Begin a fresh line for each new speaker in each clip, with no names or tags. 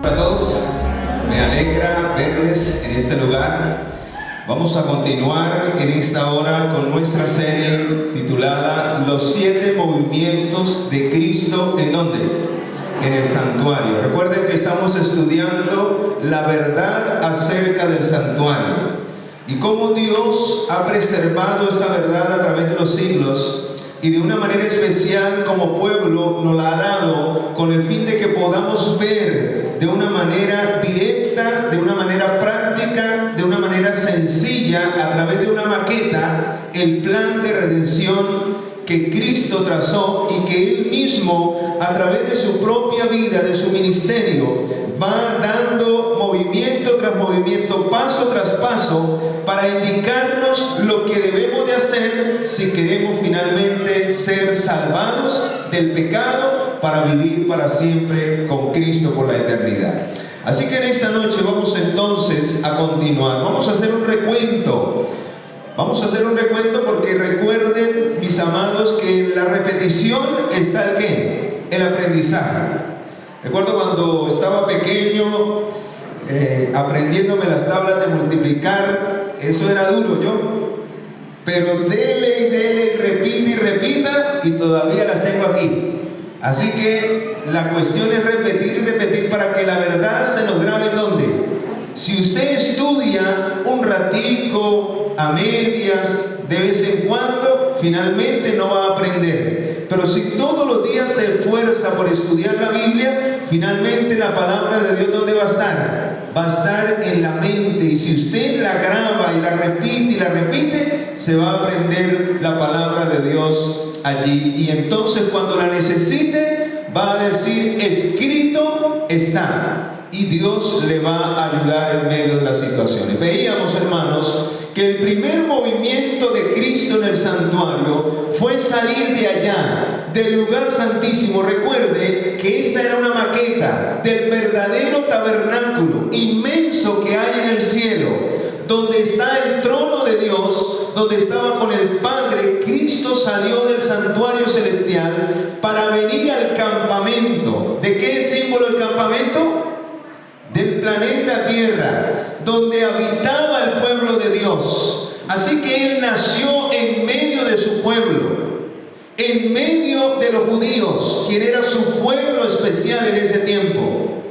Hola a todos, me alegra verles en este lugar. Vamos a continuar en esta hora con nuestra serie titulada Los 7 movimientos de Cristo. ¿En dónde? En el santuario. Recuerden que estamos estudiando la verdad acerca del santuario y cómo Dios ha preservado esta verdad a través de los siglos, y de una manera especial como pueblo nos la ha dado con el fin de que podamos ver de una manera directa, de una manera práctica, de una manera sencilla, a través de una maqueta, el plan de redención que Cristo trazó y que Él mismo, a través de su propia vida, de su ministerio, va dando movimiento tras movimiento, paso tras paso, para indicarnos lo que debemos de hacer si queremos finalmente ser salvados del pecado para vivir para siempre con Cristo por la eternidad. Así que en esta noche vamos entonces a continuar. Vamos a hacer un recuento. Vamos a hacer un recuento porque recuerden, mis amados, que en la repetición está el ¿qué? El aprendizaje. Recuerdo cuando estaba pequeño, aprendiéndome las tablas de multiplicar. Eso era duro yo, pero dele y dele, repite y repita, y todavía las tengo aquí. Así que la cuestión es repetir y repetir para que la verdad se nos grabe. ¿En dónde? Si usted estudia un ratico, a medias, de vez en cuando, finalmente no va a aprender. Pero si todos los días se esfuerza por estudiar la Biblia, finalmente la palabra de Dios, ¿dónde va a estar? Va a estar en la mente, y si usted la graba y la repite, se va a aprender la palabra de Dios allí. Y entonces cuando la necesite, va a decir, escrito está. Y Dios le va a ayudar en medio de las situaciones. Veíamos, hermanos, que el primer movimiento de Cristo en el santuario fue salir de allá, del lugar santísimo. Recuerde que esta era una maqueta del verdadero tabernáculo inmenso que hay en el cielo, donde está el trono de Dios, donde estaba con el Padre. Cristo salió del santuario celestial para venir al campamento. ¿De qué es símbolo el campamento? Del planeta Tierra, donde habitaba el pueblo de Dios. Así que Él nació en medio de su pueblo, en medio de los judíos, quien era su pueblo especial en ese tiempo.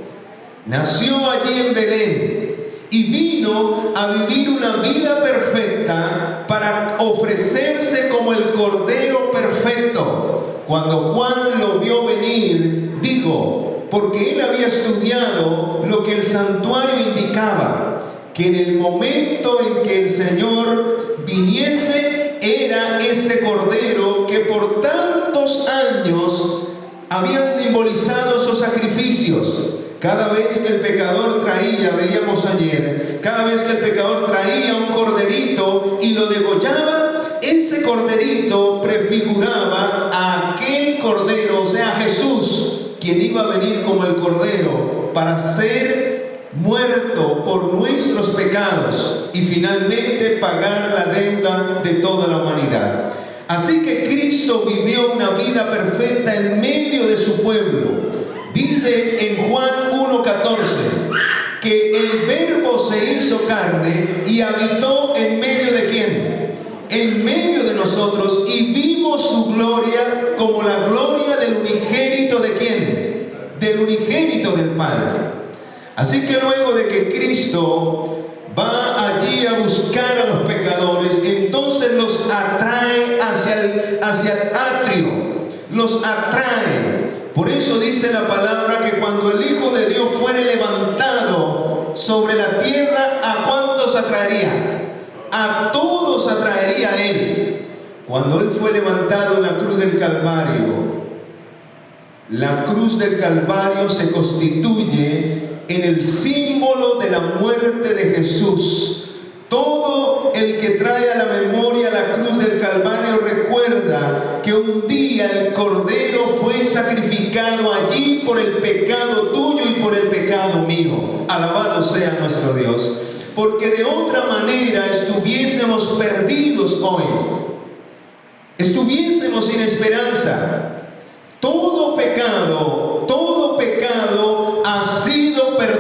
Nació allí en Belén y vino a vivir una vida perfecta para ofrecerse como el Cordero perfecto. Cuando Juan lo vio venir, dijo, porque él había estudiado lo que el santuario indicaba, que en el momento en que el Señor viniese, era ese Cordero que por tantos años había simbolizado esos sacrificios. Cada vez que el pecador traía, veíamos ayer, cada vez que el pecador traía un corderito y lo degollaba, ese corderito prefiguraba a aquel Cordero, o sea, a Jesús, quien iba a venir como el Cordero para ser muerto por nuestros pecados y finalmente pagar la deuda de toda la humanidad. Así que Cristo vivió una vida perfecta en medio de su pueblo. Dice en Juan 1:14 que el Verbo se hizo carne y habitó en medio de ¿quién? En medio de nosotros, y vimos su gloria como la gloria del unigénito ¿de quién? Del unigénito del Padre. Así que luego de que Cristo va allí a buscar a los pecadores, entonces los atrae hacia el atrio, los atrae. Por eso dice la palabra que cuando el Hijo de Dios fuere levantado sobre la tierra, ¿a cuántos atraería? A todos atraería a Él. Cuando Él fue levantado en la cruz del Calvario, la cruz del Calvario se constituye en el símbolo de la muerte de Jesús. Todo el que trae a la memoria la cruz del Calvario recuerda que un día el Cordero fue sacrificado allí por el pecado tuyo y por el pecado mío. Alabado sea nuestro Dios. Porque de otra manera estuviésemos perdidos hoy. Estuviésemos sin esperanza. Todo pecado ha sido perdonado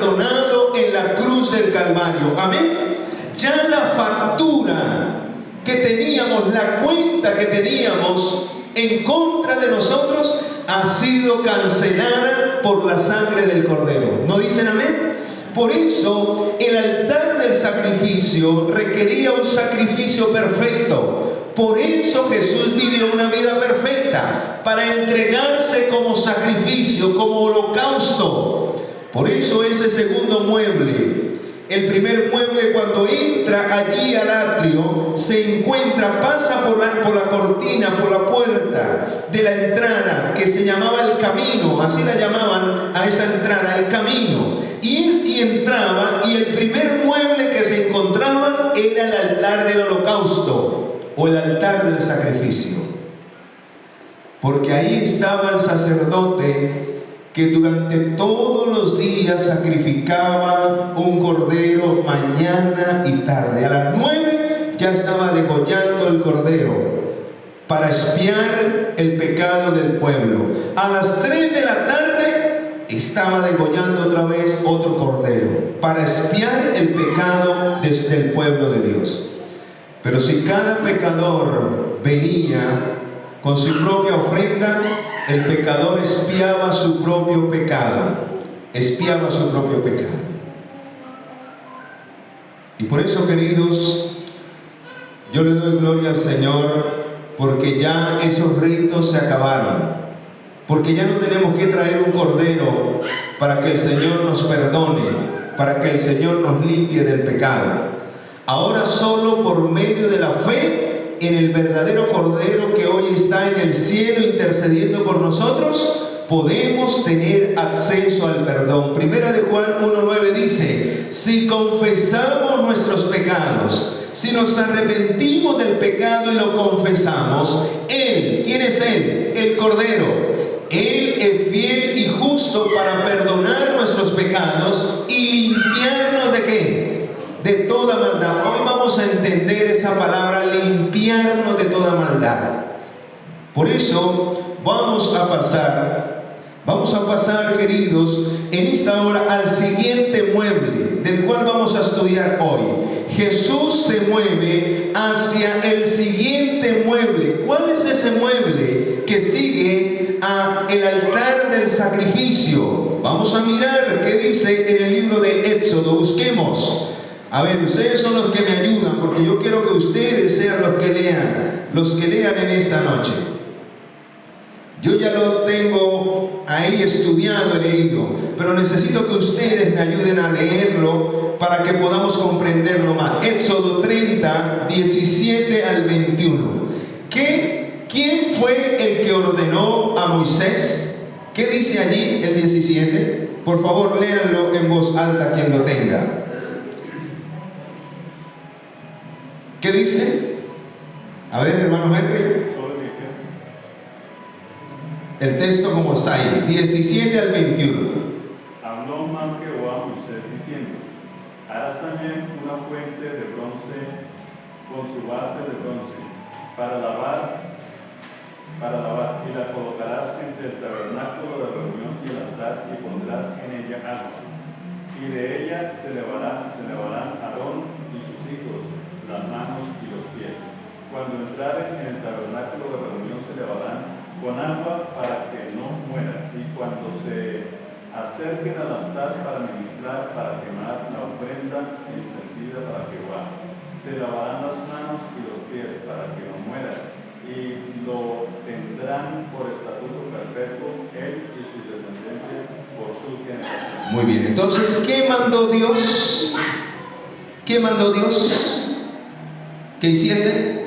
del Calvario. Amén. Ya la factura que teníamos, la cuenta que teníamos en contra de nosotros ha sido cancelada por la sangre del Cordero. ¿No dicen amén? Por eso el altar del sacrificio requería un sacrificio perfecto. Por eso Jesús vivió una vida perfecta, para entregarse como sacrificio, como holocausto. Por eso ese segundo mueble, el primer mueble, cuando entra allí al atrio, se encuentra, pasa por la cortina, por la puerta de la entrada, que se llamaba el camino, así la llamaban a esa entrada, el camino. Y entraba, y el primer mueble que se encontraba era el altar del holocausto, o el altar del sacrificio. Porque ahí estaba el sacerdote que durante todos los días sacrificaba un cordero mañana y tarde. A las 9 ya estaba degollando el cordero para expiar el pecado del pueblo. A las 3 de la tarde estaba degollando otra vez otro cordero para expiar el pecado del pueblo de Dios. Pero si cada pecador venía con su propia ofrenda, el pecador expiaba su propio pecado, expiaba su propio pecado. Y por eso, queridos, yo le doy gloria al Señor, porque ya esos ritos se acabaron, porque ya no tenemos que traer un cordero para que el Señor nos perdone, para que el Señor nos limpie del pecado. Ahora solo por medio de la fe en el verdadero Cordero que hoy está en el cielo intercediendo por nosotros, podemos tener acceso al perdón. Primera de Juan 1:9 dice: si confesamos nuestros pecados, si nos arrepentimos del pecado y lo confesamos, Él, ¿quién es Él? El Cordero. Él es fiel y justo para perdonar nuestros pecados y limpiarnos ¿de qué? De toda maldad. Hoy vamos a entender esa palabra, limpiarnos de toda maldad. Por eso vamos a pasar, queridos, en esta hora al siguiente mueble, del cual vamos a estudiar hoy. Jesús se mueve hacia el siguiente mueble. ¿Cuál es ese mueble que sigue al altar del sacrificio? Vamos a mirar qué dice en el libro de Éxodo. Busquemos. A ver, ustedes son los que me ayudan, porque yo quiero que ustedes sean los que lean en esta noche. Yo ya lo tengo ahí estudiado, leído, pero necesito que ustedes me ayuden a leerlo para que podamos comprenderlo más. Éxodo 30, 17 al 21. ¿Quién fue el que ordenó a Moisés? ¿Qué dice allí el 17? Por favor, léanlo en voz alta quien lo tenga. ¿Qué dice? A ver, hermano Henry. El texto como está ahí, 17 al 21.
Habló más Jehová a Moisés diciendo: harás también una fuente de bronce con su base de bronce para lavar, y la colocarás entre el tabernáculo de reunión y el altar, y pondrás en ella agua. Y de ella se elevarán Aarón y sus hijos las manos y los pies. Cuando entraren en el tabernáculo de reunión se elevarán con agua para que no mueran, y cuando se acerquen al altar para ministrar, para quemar la ofrenda encendida para Jehová, se lavarán las manos y los pies para que no mueran, y lo tendrán por estatuto perpetuo él y su descendencia por su generación.
Muy bien, entonces, ¿qué mandó Dios? ¿Qué mandó Dios que hiciese?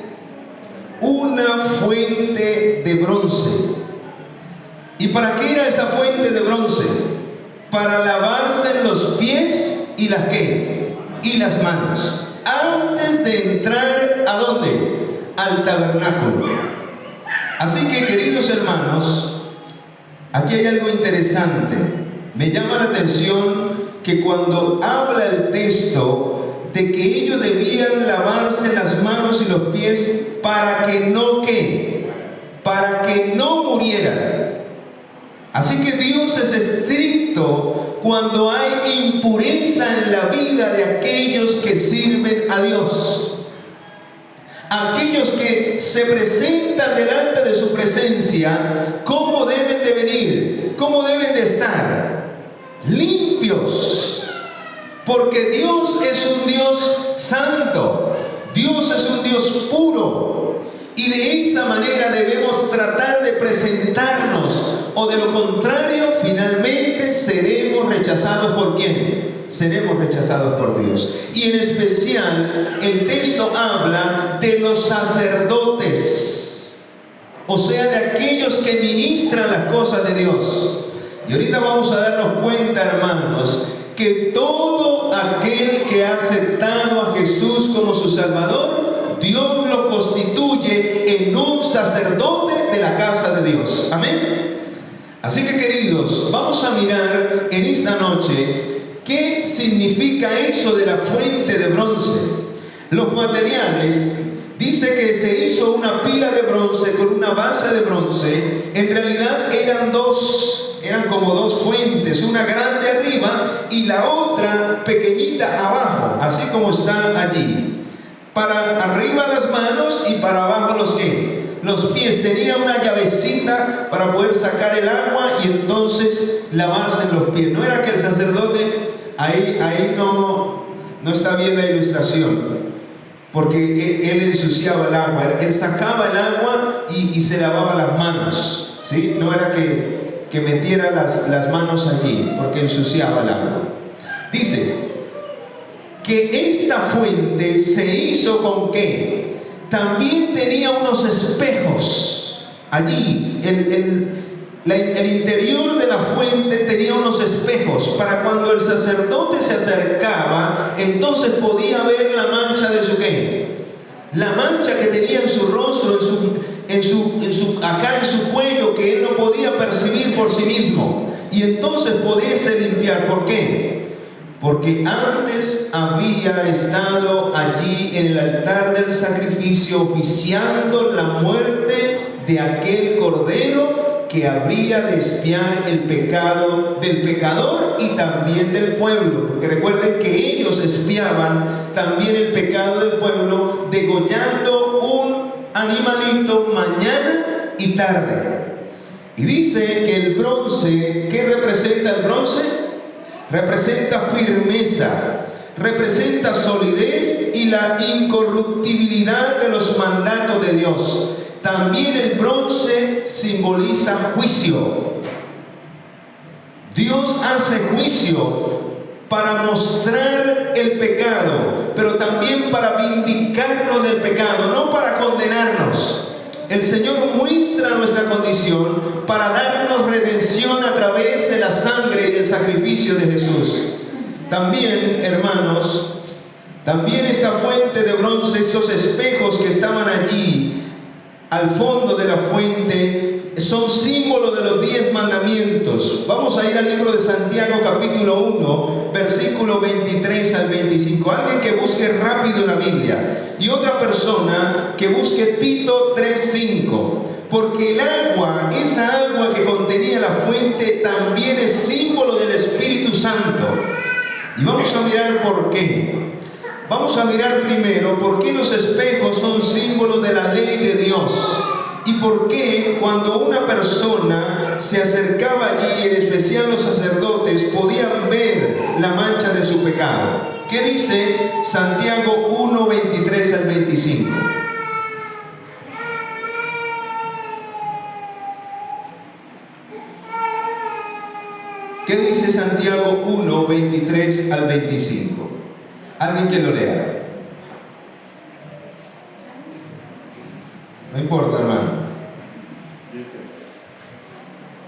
Una fuente de bronce. ¿Y para qué era esa fuente de bronce? Para lavarse los pies y las ¿qué? Y las manos. Antes de entrar, ¿a dónde? Al tabernáculo. Así que, queridos hermanos, aquí hay algo interesante. Me llama la atención que cuando habla el texto de que ellos debían lavarse las manos y los pies para que no ¿qué? Para que no murieran. Así que Dios es estricto cuando hay impureza en la vida de aquellos que sirven a Dios. Aquellos que se presentan delante de su presencia, ¿cómo deben de venir? ¿Cómo deben de estar? Limpios. Porque Dios es un Dios santo. Dios es un Dios puro. Y de esa manera debemos tratar de presentarnos. O de lo contrario, finalmente seremos rechazados ¿por quién? Seremos rechazados por Dios. Y en especial el texto habla de los sacerdotes, o sea, de aquellos que ministran las cosas de Dios. Y ahorita vamos a darnos cuenta, hermanos, que todo aquel que ha aceptado a Jesús como su Salvador, Dios lo constituye en un sacerdote de la casa de Dios. Amén. Así que, queridos, vamos a mirar en esta noche ¿qué significa eso de la fuente de bronce? Los materiales, dice que se hizo una pila de bronce con una base de bronce. En realidad eran como dos fuentes, una grande arriba y la otra pequeñita abajo, así como está allí. Para arriba las manos y para abajo los pies. Tenía una llavecita para poder sacar el agua y entonces lavarse los pies. No era que el sacerdote, ahí no está bien la ilustración, porque él ensuciaba el agua, él sacaba el agua y se lavaba las manos, ¿sí? No era que metiera las manos allí, porque ensuciaba el agua. Dice que esta fuente se hizo ¿con qué? También tenía unos espejos allí. El interior de la fuente tenía unos espejos para cuando el sacerdote se acercaba, entonces podía ver la mancha de su ¿qué? La mancha que tenía en su rostro, acá en su cuello, que él no podía percibir por sí mismo, y entonces poderse limpiar. ¿Por qué? Porque antes había estado allí en el altar del sacrificio oficiando la muerte de aquel cordero que habría de expiar el pecado del pecador y también del pueblo. Porque recuerden que ellos expiaban también el pecado del pueblo degollando un animalito mañana y tarde. Y dice que el bronce, ¿qué representa el bronce? Representa firmeza, representa solidez y la incorruptibilidad de los mandatos de Dios. También el bronce simboliza juicio. Dios hace juicio para mostrar el pecado, pero también para vindicarnos del pecado, no para condenarnos. El Señor muestra nuestra condición para darnos redención a través de la sangre y del sacrificio de Jesús. También, hermanos, también esta fuente de bronce, estos espejos que estaban allí al fondo de la fuente, son símbolos de los 10 mandamientos. Vamos a ir al libro de Santiago capítulo 1, versículo 23 al 25. Alguien que busque rápido la Biblia y otra persona que busque Tito 3:5. Porque el agua, esa agua que contenía la fuente, también es símbolo del Espíritu Santo. Y vamos a mirar por qué. Vamos a mirar primero por qué los espejos son símbolos de la ley de Dios. Y por qué cuando una persona se acercaba allí, en especial los sacerdotes, podían ver la mancha de su pecado. ¿Qué dice Santiago 1, 23 al 25? ¿Qué dice Santiago 1, 23 al 25? Alguien que lo lea. No importa, hermano.
Dice: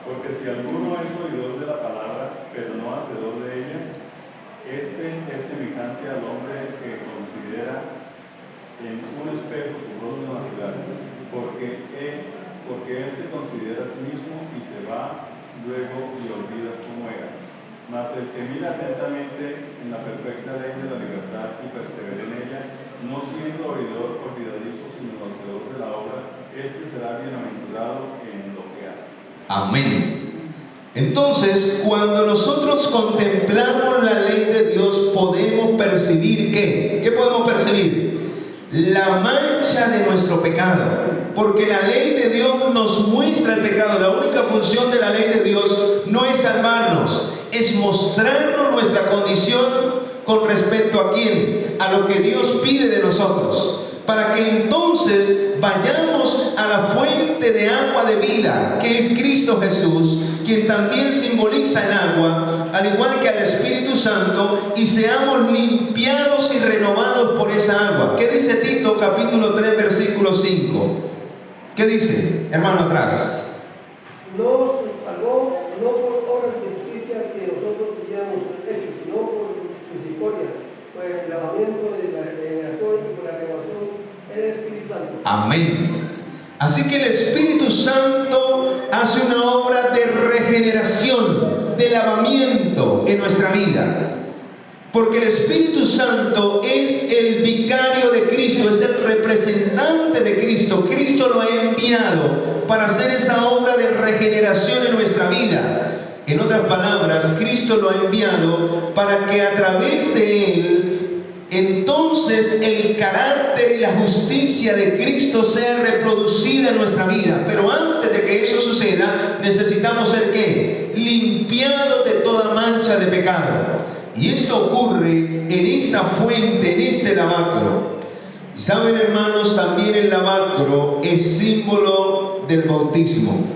porque si alguno es oidor de la palabra, pero no hacedor de ella, este es semejante al hombre que considera en un espejo su rostro natural, porque él se considera a sí mismo y se va luego y olvida cómo era. Mas el que mira atentamente en la perfecta ley de la libertad y persevera en ella, no siendo oidor olvidadizo, sino hacedor de la obra, este será bienaventurado en lo que hace.
Amén. Entonces, cuando nosotros contemplamos la ley de Dios, podemos percibir ¿qué? ¿Qué podemos percibir? La mancha de nuestro pecado. Porque la ley de Dios nos muestra el pecado. La única función de la ley de Dios no es salvarnos, es mostrarnos nuestra condición con respecto a quién, a lo que Dios pide de nosotros, para que entonces vayamos a la fuente de agua de vida, que es Cristo Jesús, quien también simboliza el agua, al igual que al Espíritu Santo, y seamos limpiados y renovados por esa agua. ¿Qué dice Tito capítulo 3 versículo 5? ¿Qué dice, hermano, atrás?
Nos salvó no por obras de justicia que nosotros hubiéramos hecho, sino por misericordia, por el lavamiento de la regeneración y por la renovación en el Espíritu Santo.
Amén. Así que el Espíritu Santo hace una obra de regeneración, de lavamiento en nuestra vida. Porque el Espíritu Santo es el vicario de Cristo, es el representante de Cristo. Cristo lo ha enviado para hacer esa obra de regeneración en nuestra vida. En otras palabras, Cristo lo ha enviado para que a través de Él, entonces el carácter y la justicia de Cristo sea reproducida en nuestra vida. Pero antes de que eso suceda, necesitamos ser ¿qué? Limpiados de toda mancha de pecado. Y esto ocurre en esta fuente, en este lavacro. Y saben, hermanos, también el lavacro es símbolo del bautismo.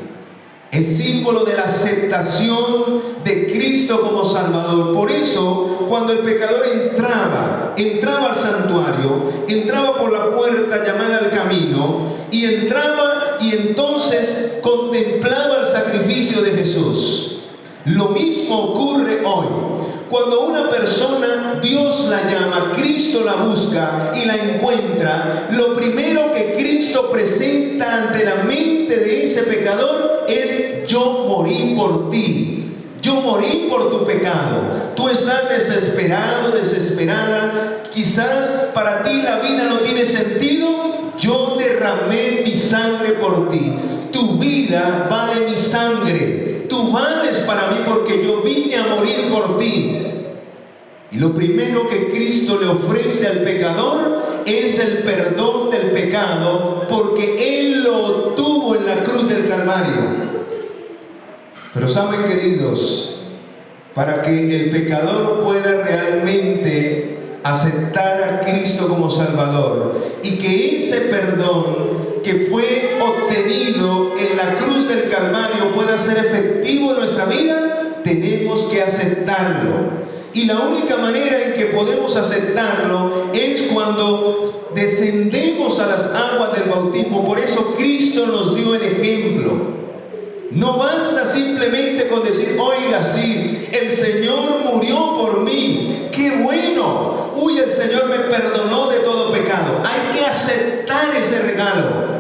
Es símbolo de la aceptación de Cristo como Salvador. Por eso, cuando el pecador entraba al santuario, entraba por la puerta llamada el camino, y entraba y entonces contemplaba el sacrificio de Jesús. Lo mismo ocurre hoy. Cuando una persona, Dios la llama, Cristo la busca y la encuentra, lo primero que Cristo presenta ante la mente de ese pecador es: yo morí por ti, yo morí por tu pecado. Tú estás desesperado, desesperada, quizás para ti la vida no tiene sentido. Yo derramé mi sangre por ti. Tu vida vale mi sangre. Tú vales para mí porque yo vine a morir por ti. Y lo primero que Cristo le ofrece al pecador es el perdón del pecado, porque Él lo obtuvo en la cruz del Calvario. Pero saben, queridos, para que el pecador pueda realmente aceptar a Cristo como Salvador, y que ese perdón que fue obtenido en la cruz del Calvario pueda ser efectivo en nuestra vida, tenemos que aceptarlo. Y la única manera en que podemos aceptarlo es cuando descendemos a las aguas del bautismo. Por eso Cristo nos dio el ejemplo. No basta simplemente con decir: oiga, sí, el Señor murió por mí, qué bueno, uy, el Señor me perdonó de todo pecado. Hay que aceptar ese regalo.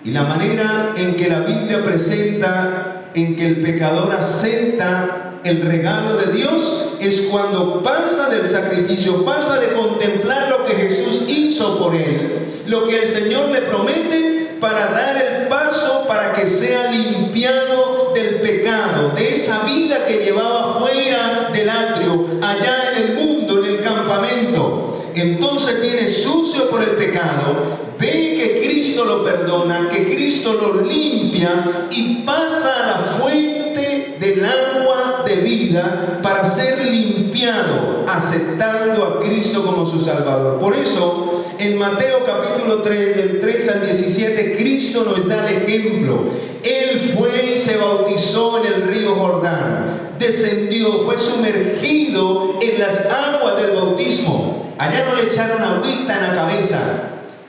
Y la manera en que la Biblia presenta en que el pecador acepta el regalo de Dios es cuando pasa del sacrificio, pasa de contemplar lo que Jesús hizo por él, lo que el Señor le promete, para dar el paso para que sea limpiado del pecado, de esa vida que llevaba fuera del atrio, allá en el mundo, en el campamento. Entonces viene sucio por el pecado, ve que Cristo lo perdona, que Cristo lo limpia, y pasa a la fuente del agua de vida para ser limpiado, aceptando a Cristo como su Salvador. Por eso, en Mateo capítulo 3, del 3 al 17, Cristo nos da el ejemplo. Él fue y se bautizó en el río Jordán, descendió, fue sumergido en las aguas del bautismo. Allá no le echaron agüita en la cabeza.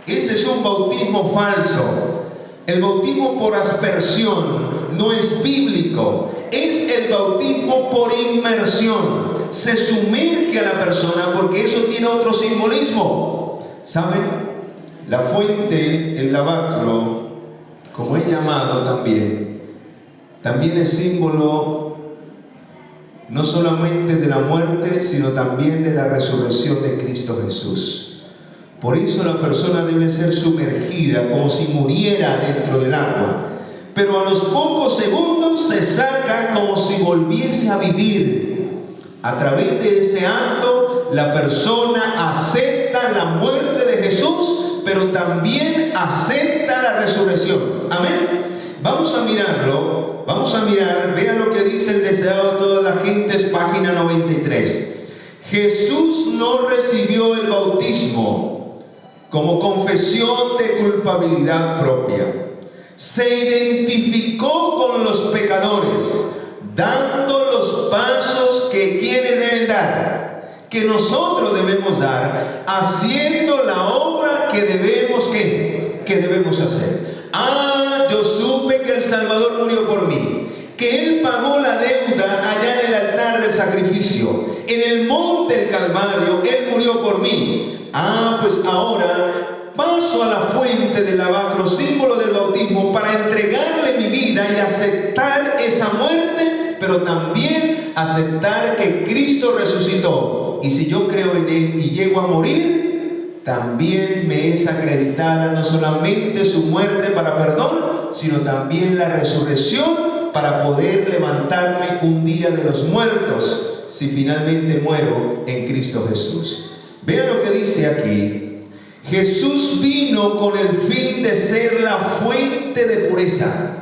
Ese es un bautismo falso. El bautismo por aspersión no es bíblico. Es el bautismo por inmersión. Se sumerge a la persona porque eso tiene otro simbolismo. ¿Saben? La fuente, el lavacro, como es llamado también es símbolo no solamente de la muerte, sino también de la resurrección de Cristo Jesús. Por eso la persona debe ser sumergida como si muriera dentro del agua, pero a los pocos segundos se saca como si volviese a vivir. A través de ese acto, la persona acepta la muerte de Jesús, pero también acepta la resurrección. Amén. Vamos a mirarlo, vamos a mirar, vean lo que dice el deseado de todas las gentes, página 93. Jesús no recibió el bautismo como confesión de culpabilidad propia. Se identificó con los pecadores, dando los pasos que quienes deben dar, que nosotros debemos dar, haciendo la obra que debemos hacer. Yo supe que el Salvador murió por mí, que Él pagó la deuda allá en el altar del sacrificio, en el monte del Calvario, Él murió por mí. Pues ahora paso a la fuente del lavacro, símbolo del bautismo, para entregarle mi vida y aceptar esa muerte, pero también aceptar que Cristo resucitó. Y si yo creo en Él y llego a morir, también me es acreditada no solamente su muerte para perdón, sino también la resurrección para poder levantarme un día de los muertos, si finalmente muero en Cristo Jesús. Vean lo que dice aquí. Jesús vino con el fin de ser la fuente de pureza.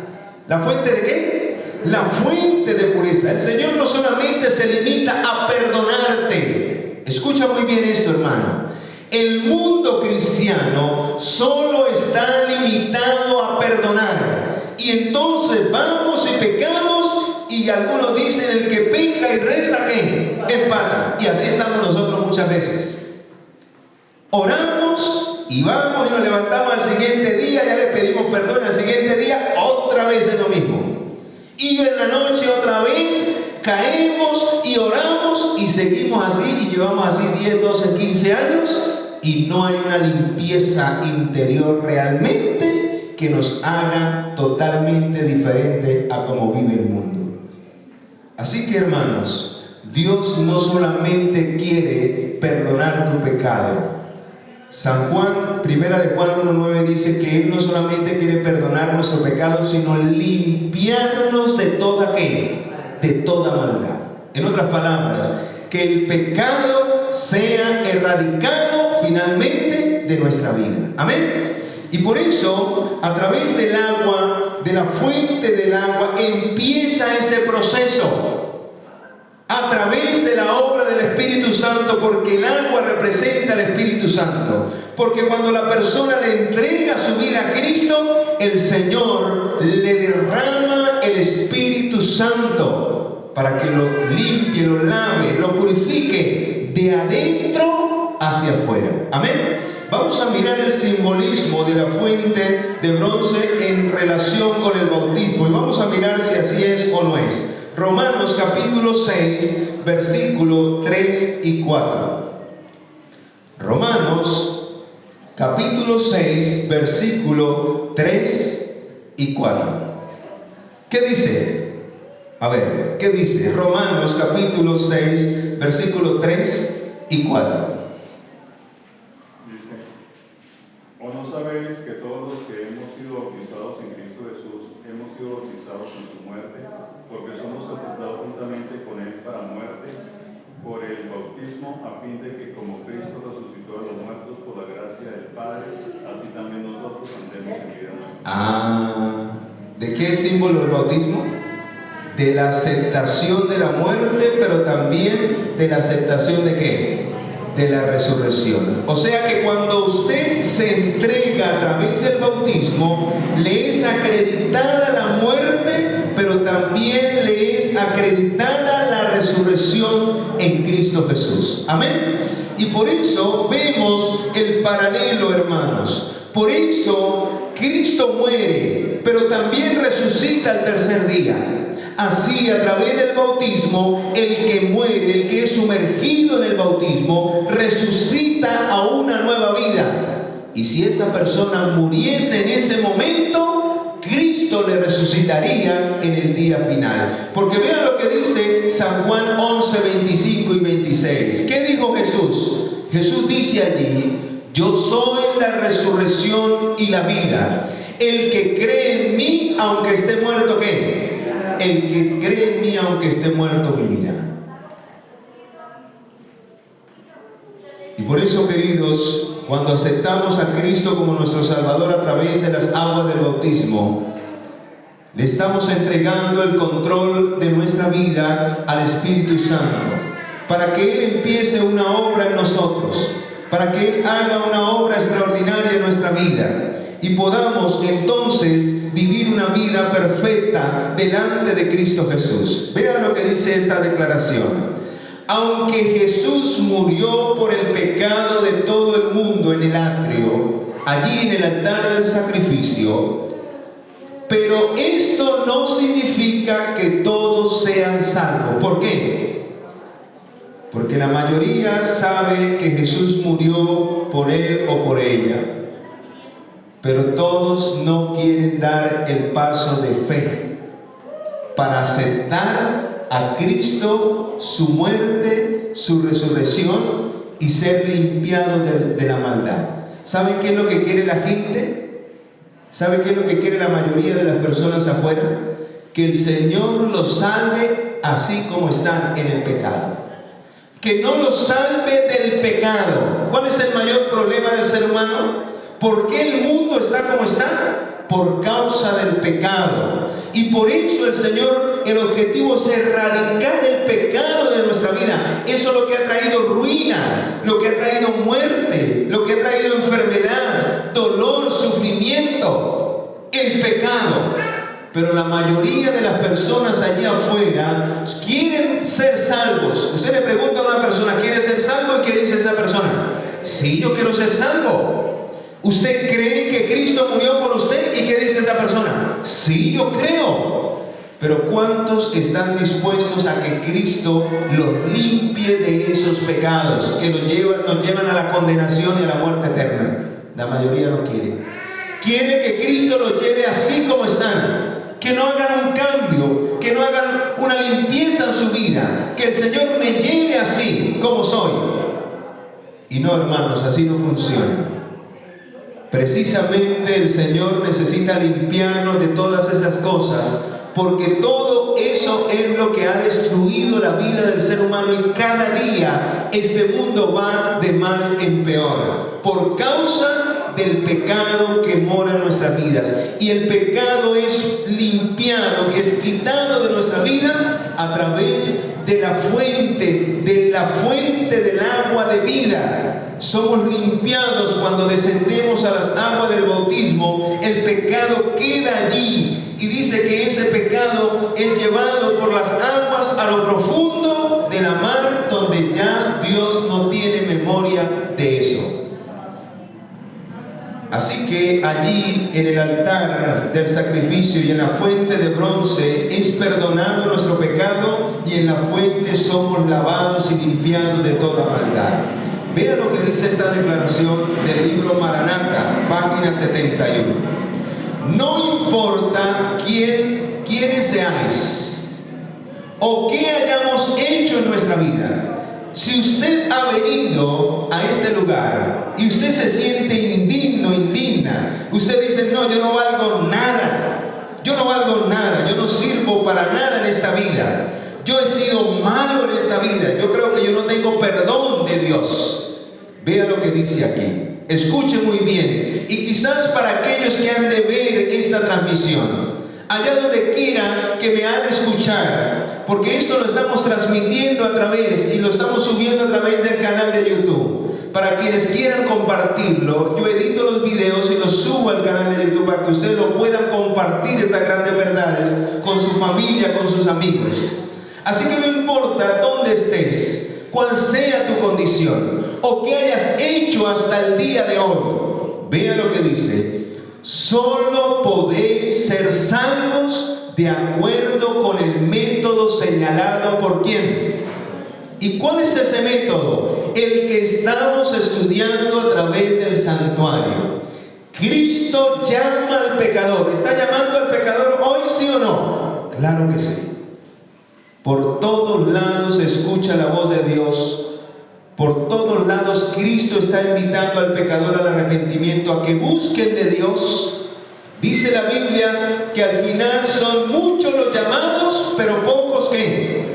¿La fuente de qué? La fuente de pureza. El Señor no solamente se limita a perdonarte. Escucha muy bien esto, hermano. El mundo cristiano solo está limitado a perdonar. Y entonces vamos y pecamos, y algunos dicen: el que peca y reza, ¿qué? Empata. Y así estamos nosotros muchas veces. Oramos y vamos y nos levantamos al siguiente día, ya le pedimos perdón, al siguiente día otra vez es lo mismo. Y en la noche otra vez caemos y oramos y seguimos así, y llevamos así 10, 12, 15 años, y no hay una limpieza interior realmente que nos haga totalmente diferente a cómo vive el mundo. Así que, hermanos, Dios no solamente quiere perdonar tu pecado. San Juan, primera de Juan 1:9 dice que Él no solamente quiere perdonar nuestro pecado, sino limpiarnos de toda ¿qué? De toda maldad. En otras palabras, que el pecado sea erradicado finalmente de nuestra vida. Amén. Y por eso, a través del agua, de la fuente del agua, empieza ese proceso. A través de la obra del Espíritu Santo, porque el agua representa al Espíritu Santo. Porque cuando la persona le entrega su vida a Cristo, el Señor le derrama el Espíritu Santo para que lo limpie, lo lave, lo purifique de adentro hacia afuera. Amén. Vamos a mirar el simbolismo de la fuente de bronce en relación con el bautismo, y vamos a mirar si así es o no es. Romanos capítulo 6, versículo 3 y 4. Romanos capítulo 6, versículo 3 y 4. ¿Qué dice? A ver, ¿qué dice? Romanos capítulo 6, versículo 3 y 4.
Dice: ¿O no sabéis que todos los que hemos sido bautizados en Cristo Jesús hemos sido bautizados en su muerte? Porque somos sepultados juntamente con Él para muerte por el bautismo, a fin de que como Cristo resucitó de los muertos por la gracia del Padre, así también nosotros andemos en vida nueva.
¿De qué es símbolo el bautismo? De la aceptación de la muerte, pero también de la aceptación de ¿qué? De la resurrección. O sea que cuando usted se entrega a través del bautismo, le es acreditada la muerte, pero también le es acreditada la resurrección en Cristo Jesús. Amén. Y por eso vemos el paralelo, hermanos. Por eso Cristo muere, pero también resucita al tercer día. Así, a través del bautismo, el que muere, el que es sumergido en el bautismo, resucita a una nueva vida. Y si esa persona muriese en ese momento, Cristo le resucitaría en el día final. Porque vean lo que dice San Juan 11, 25 y 26. ¿Qué dijo Jesús? Jesús dice allí: yo soy la resurrección y la vida. El que cree en mí, aunque esté muerto, ¿qué? El que cree en mí, aunque esté muerto, vivirá. Y por eso, queridos, cuando aceptamos a Cristo como nuestro Salvador a través de las aguas del bautismo, le estamos entregando el control de nuestra vida al Espíritu Santo, para que Él empiece una obra en nosotros, para que Él haga una obra extraordinaria en nuestra vida, y podamos entonces vivir una vida perfecta delante de Cristo Jesús. Vean lo que dice esta declaración. Aunque Jesús murió por el pecado de todo el mundo en el atrio, allí en el altar del sacrificio, pero esto no significa que todos sean salvos. ¿Por qué? Porque la mayoría sabe que Jesús murió por él o por ella, pero todos no quieren dar el paso de fe para aceptar a Cristo, su muerte, su resurrección y ser limpiados de la maldad. ¿Saben qué es lo que quiere la gente? ¿Saben qué es lo que quiere la mayoría de las personas afuera? Que el Señor los salve así como están en el pecado. Que no los salve del pecado. ¿Cuál es el mayor problema del ser humano? ¿Por qué el mundo está como está? Por causa del pecado. Y por eso el Señor, el objetivo es erradicar el pecado de nuestra vida. Eso es lo que ha traído ruina, lo que ha traído muerte, lo que ha traído enfermedad, dolor, sufrimiento, el pecado. Pero la mayoría de las personas allá afuera quieren ser salvos. Usted le pregunta a una persona, ¿quiere ser salvo? ¿Y qué dice esa persona? Sí, yo quiero ser salvo. ¿Usted cree que Cristo murió por usted? ¿Y qué dice esa persona? Sí, yo creo. Pero ¿cuántos están dispuestos a que Cristo los limpie de esos pecados que nos llevan a la condenación y a la muerte eterna? La mayoría no quiere. Quiere que Cristo los lleve así como están, que no hagan un cambio, que no hagan una limpieza en su vida, que el Señor me lleve así como soy. Y no, hermanos, así no funciona. Precisamente el Señor necesita limpiarnos de todas esas cosas, porque todo eso es lo que ha destruido la vida del ser humano, y cada día este mundo va de mal en peor por causa del pecado que mora en nuestras vidas. Y el pecado es limpiado, es quitado de nuestra vida a través de la fuente del agua de vida. Somos limpiados cuando descendemos a las aguas del bautismo. El pecado queda allí, y dice que ese pecado es llevado por las aguas a lo profundo de la mar, donde ya Dios no tiene memoria de eso. Así que allí en el altar del sacrificio y en la fuente de bronce es perdonado nuestro pecado, y en la fuente somos lavados y limpiados de toda maldad. Vean lo que dice esta declaración del libro Maranata, página 71. No importa quiénes seáis o qué hayamos hecho en nuestra vida. Si usted ha venido a este lugar y usted se siente indigno, indigna, usted dice, no, yo no valgo nada, yo no sirvo para nada en esta vida, yo he sido malo en esta vida, yo creo que yo no tengo perdón de Dios. Vea lo que dice aquí, escuche muy bien, y quizás para aquellos que han de ver esta transmisión, allá donde quiera que me han de escuchar, porque esto lo estamos transmitiendo a través, y lo estamos subiendo a través del canal de YouTube. Para quienes quieran compartirlo, yo edito los videos y los subo al canal de YouTube para que ustedes lo puedan compartir, estas grandes verdades, con su familia, con sus amigos. Así que no importa dónde estés, cuál sea tu condición, o qué hayas hecho hasta el día de hoy, vea lo que dice. Solo podéis ser salvos de acuerdo con el método señalado por ¿quién? ¿Y cuál es ese método? El que estamos estudiando a través del santuario. Cristo llama al pecador. ¿Está llamando al pecador hoy, sí o no? Claro que sí. Por todos lados se escucha la voz de Dios. Por todos lados Cristo está invitando al pecador al arrepentimiento, a que busquen de Dios, Dice la Biblia que al final son muchos los llamados, pero pocos ¿qué?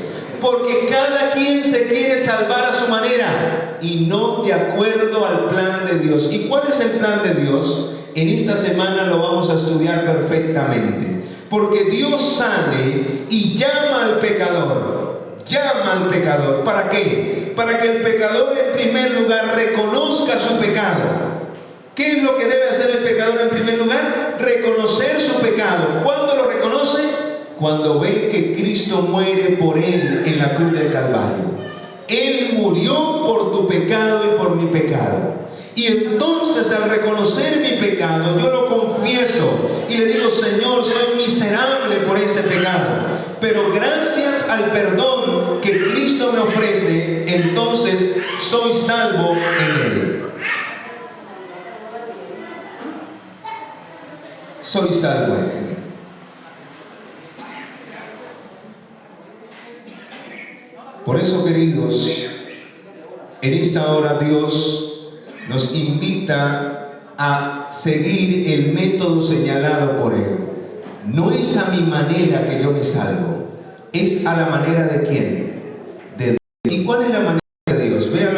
Porque cada quien se quiere salvar a su manera y no de acuerdo al plan de Dios. ¿Y cuál es el plan de Dios? En esta semana lo vamos a estudiar perfectamente. Porque Dios sale y llama al pecador. Llama al pecador. ¿Para qué? Para que el pecador en primer lugar reconozca su pecado. ¿Qué es lo que debe hacer el pecador en primer lugar? Reconocer su pecado. ¿Cuándo lo reconoce? Cuando ve que Cristo muere por él en la cruz del Calvario. Él murió por tu pecado y por mi pecado. Y entonces al reconocer mi pecado, yo lo confieso y le digo: Señor, soy miserable por ese pecado, pero gracias al perdón que Cristo me ofrece, entonces soy salvo en Él. Soy salvo en Él. Por eso, queridos, en esta hora Dios nos invita a seguir el método señalado por Él. No es a mi manera que yo me salvo, es a la manera de ¿quién? De Dios. ¿Y cuál es la manera de Dios? Vea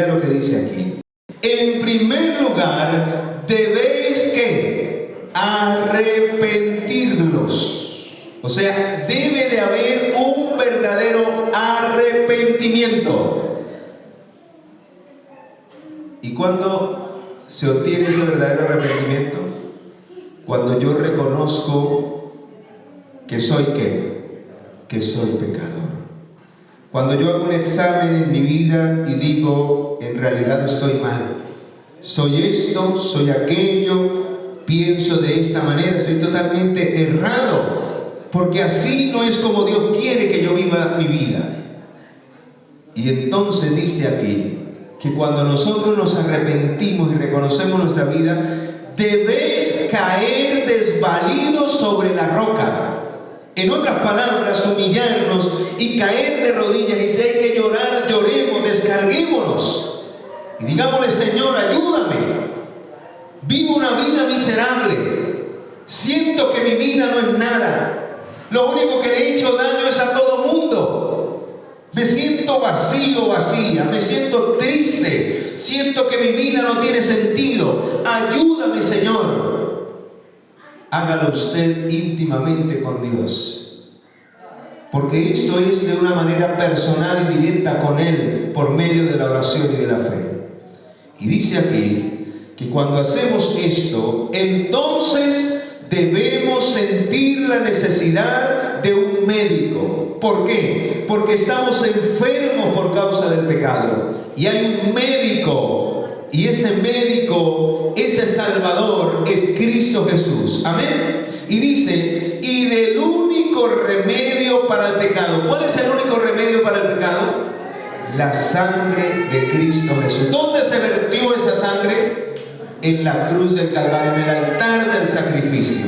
lo que dice aquí. En primer lugar, debéis ¿qué? Arrepentirlos. O sea, debe de haber un verdadero arrepentimiento. ¿Y cuándo se obtiene ese verdadero arrepentimiento? Cuando yo reconozco que soy ¿qué? Que soy pecador. Cuando yo hago un examen en mi vida y digo: en realidad estoy mal. Soy esto, soy aquello, pienso de esta manera, estoy totalmente errado. Porque así no es como Dios quiere que yo viva mi vida. Y entonces dice aquí que cuando nosotros nos arrepentimos y reconocemos nuestra vida, debéis caer desvalidos sobre la roca. En otras palabras, humillarnos y caer de rodillas. Y si hay que llorar, lloremos, descarguémonos. Y digámosle: Señor, ayúdame. Vivo una vida miserable. Siento que mi vida no es nada. Lo único que le he hecho daño es a todo mundo. Me siento vacío, vacía. Me siento triste. Siento que mi vida no tiene sentido. Ayúdame, Señor. Hágalo usted íntimamente con Dios. Porque esto es de una manera personal y directa con Él, por medio de la oración y de la fe. Y dice aquí que cuando hacemos esto, entonces debemos sentir la necesidad de un médico. ¿Por qué? Porque estamos enfermos por causa del pecado. Y hay un médico. Y ese médico, ese Salvador, es Cristo Jesús. Amén. Y dice: y del único remedio para el pecado. ¿Cuál es el único remedio para el pecado? La sangre de Cristo Jesús. ¿Dónde se vertió esa sangre? En la cruz del Calvario, en el altar del sacrificio.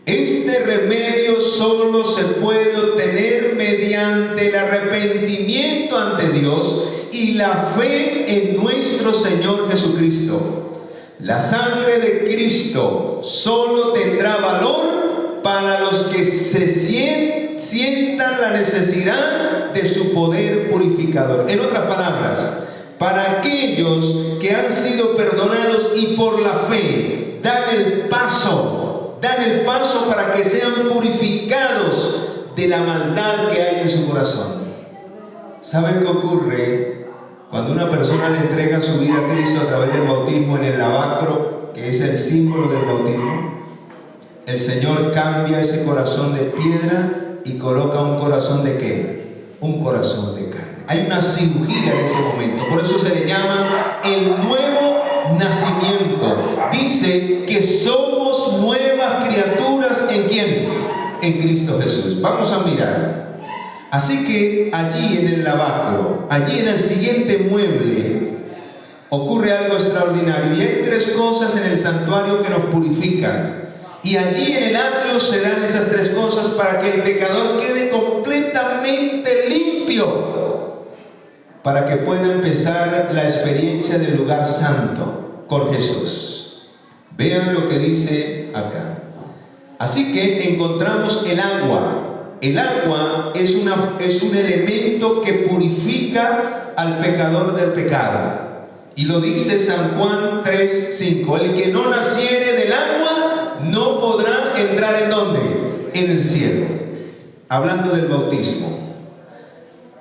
Este remedio solo se puede obtener mediante el arrepentimiento ante Dios y la fe en nuestro Señor Jesucristo. La sangre de Cristo solo tendrá valor para los que se sientan la necesidad de su poder purificador. En otras palabras, para aquellos que han sido perdonados y por la fe dan el paso para que sean purificados de la maldad que hay en su corazón. ¿Saben qué ocurre cuando una persona le entrega su vida a Cristo a través del bautismo en el lavacro, que es el símbolo del bautismo? El Señor cambia ese corazón de piedra y coloca un corazón de ¿qué? Un corazón de carne. Hay una cirugía en ese momento. Por eso se le llama el nuevo nacimiento. Dice que somos nuevas criaturas. ¿En quién? En Cristo Jesús. Vamos a mirar. Así que allí en el lavacro, allí en el siguiente mueble, ocurre algo extraordinario. Y hay tres cosas en el santuario que nos purifican. Y allí en el atrio se dan esas tres cosas para que el pecador quede completamente limpio, para que pueda empezar la experiencia del lugar santo con Jesús. Vean lo que dice acá. Así que encontramos el agua. El agua es un elemento que purifica al pecador del pecado. Y lo dice San Juan 3:5. El que no naciere del agua no podrá entrar ¿en dónde? En el cielo. Hablando del bautismo.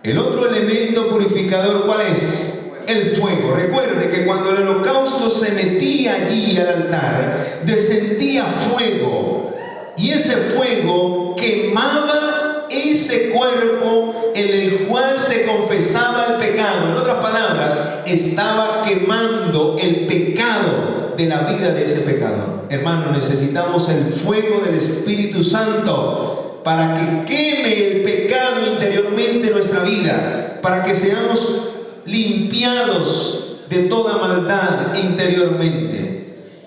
El otro elemento purificador, ¿cuál es? El fuego. Recuerde que cuando el holocausto se metía allí al altar, descendía fuego. Y ese fuego quemaba ese cuerpo en el cual se confesaba el pecado. En otras palabras, estaba quemando el pecado de la vida de ese pecador. Hermano, necesitamos el fuego del Espíritu Santo para que queme el pecado interiormente en nuestra vida, para que seamos limpiados de toda maldad interiormente.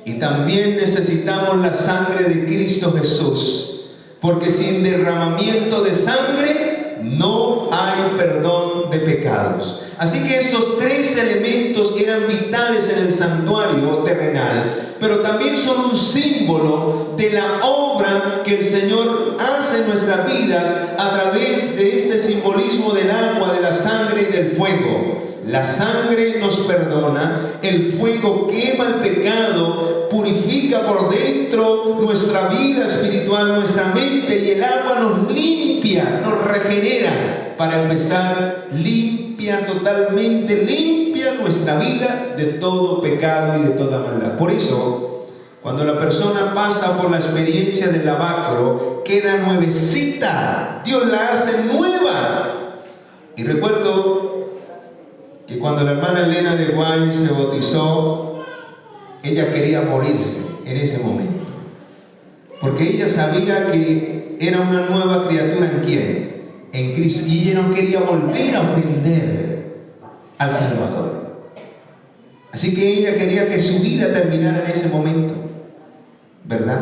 Y también necesitamos la sangre de Cristo Jesús, porque sin derramamiento de sangre no hay perdón de pecados. Así que estos tres elementos eran vitales en el santuario terrenal, pero también son un símbolo de la obra que el Señor hace en nuestras vidas a través de este simbolismo del agua, de la sangre y del fuego. La sangre nos perdona, el fuego quema el pecado, purifica por dentro nuestra vida espiritual, nuestra mente, y el agua nos limpia, nos regenera. Para empezar, limpia, totalmente limpia nuestra vida de todo pecado y de toda maldad. Por eso, cuando la persona pasa por la experiencia del lavacro, queda nuevecita. Dios la hace nueva. Y recuerdo que cuando la hermana Elena de Guay se bautizó, ella quería morirse en ese momento, porque ella sabía que era una nueva criatura en quién, en Cristo, y ella no quería volver a ofender al Salvador. Así que ella quería que su vida terminara en ese momento, ¿verdad?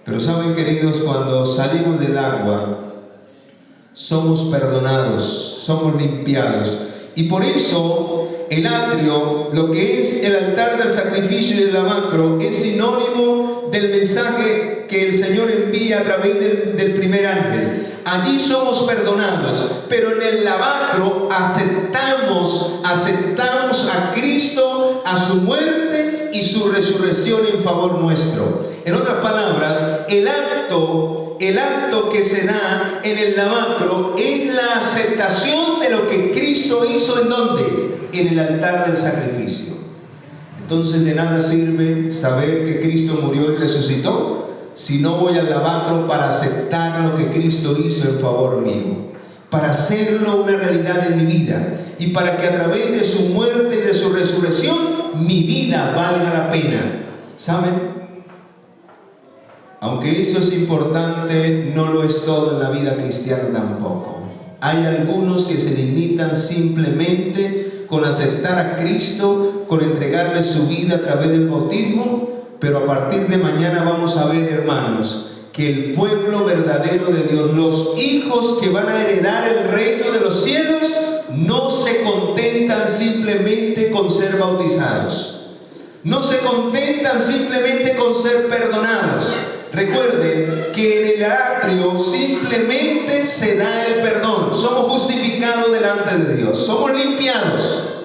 Pero saben, queridos, cuando salimos del agua, somos perdonados, somos limpiados. Y por eso el atrio, lo que es el altar del sacrificio y del lavacro, es sinónimo del mensaje que el Señor envía a través del primer ángel. Allí somos perdonados, pero en el lavacro aceptamos a Cristo, a su muerte y su resurrección en favor nuestro. En otras palabras, el acto que se da en el lavacro es la aceptación de lo que Cristo hizo. ¿En dónde? En el altar del sacrificio. Entonces de nada sirve saber que Cristo murió y resucitó si no voy al lavacro para aceptar lo que Cristo hizo en favor mío, para hacerlo una realidad en mi vida, y para que a través de su muerte y de su resurrección mi vida valga la pena. ¿Saben? Aunque eso es importante, no lo es todo en la vida cristiana tampoco. Hay algunos que se limitan simplemente con aceptar a Cristo, con entregarle su vida a través del bautismo, pero a partir de mañana vamos a ver, hermanos, que el pueblo verdadero de Dios, los hijos que van a heredar el reino de los cielos, no se contentan simplemente con ser bautizados, no se contentan simplemente con ser perdonados. Recuerden que en el atrio simplemente se da el perdón. Somos justificados delante de Dios, somos limpiados.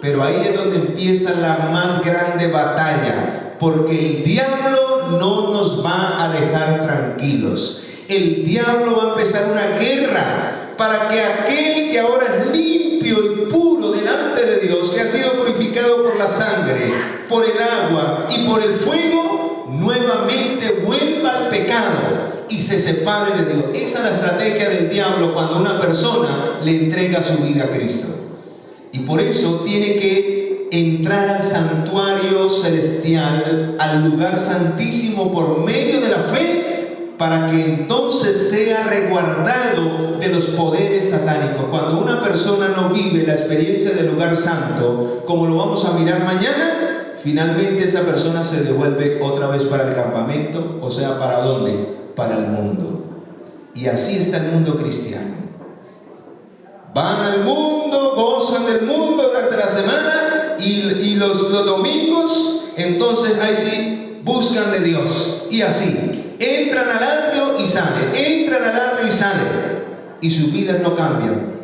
Pero ahí es donde empieza la más grande batalla, porque el diablo no nos va a dejar tranquilos. El diablo va a empezar una guerra para que aquel que ahora es limpio y puro delante de Dios, que ha sido purificado por la sangre, por el agua y por el fuego, nuevamente vuelva al pecado y se separe de Dios. Esa es la estrategia del diablo cuando una persona le entrega su vida a Cristo. Y por eso tiene que entrar al santuario celestial, al lugar santísimo por medio de la fe, para que entonces sea resguardado de los poderes satánicos. Cuando una persona no vive la experiencia del lugar santo, como lo vamos a mirar mañana, finalmente esa persona se devuelve otra vez para el campamento, o sea, ¿para dónde? Para el mundo. Y así está el mundo cristiano. Van al mundo, gozan del mundo durante la semana y los domingos, entonces ahí sí buscan de Dios. Y así, entran al atrio y salen, entran al atrio y salen. Y sus vidas no cambian.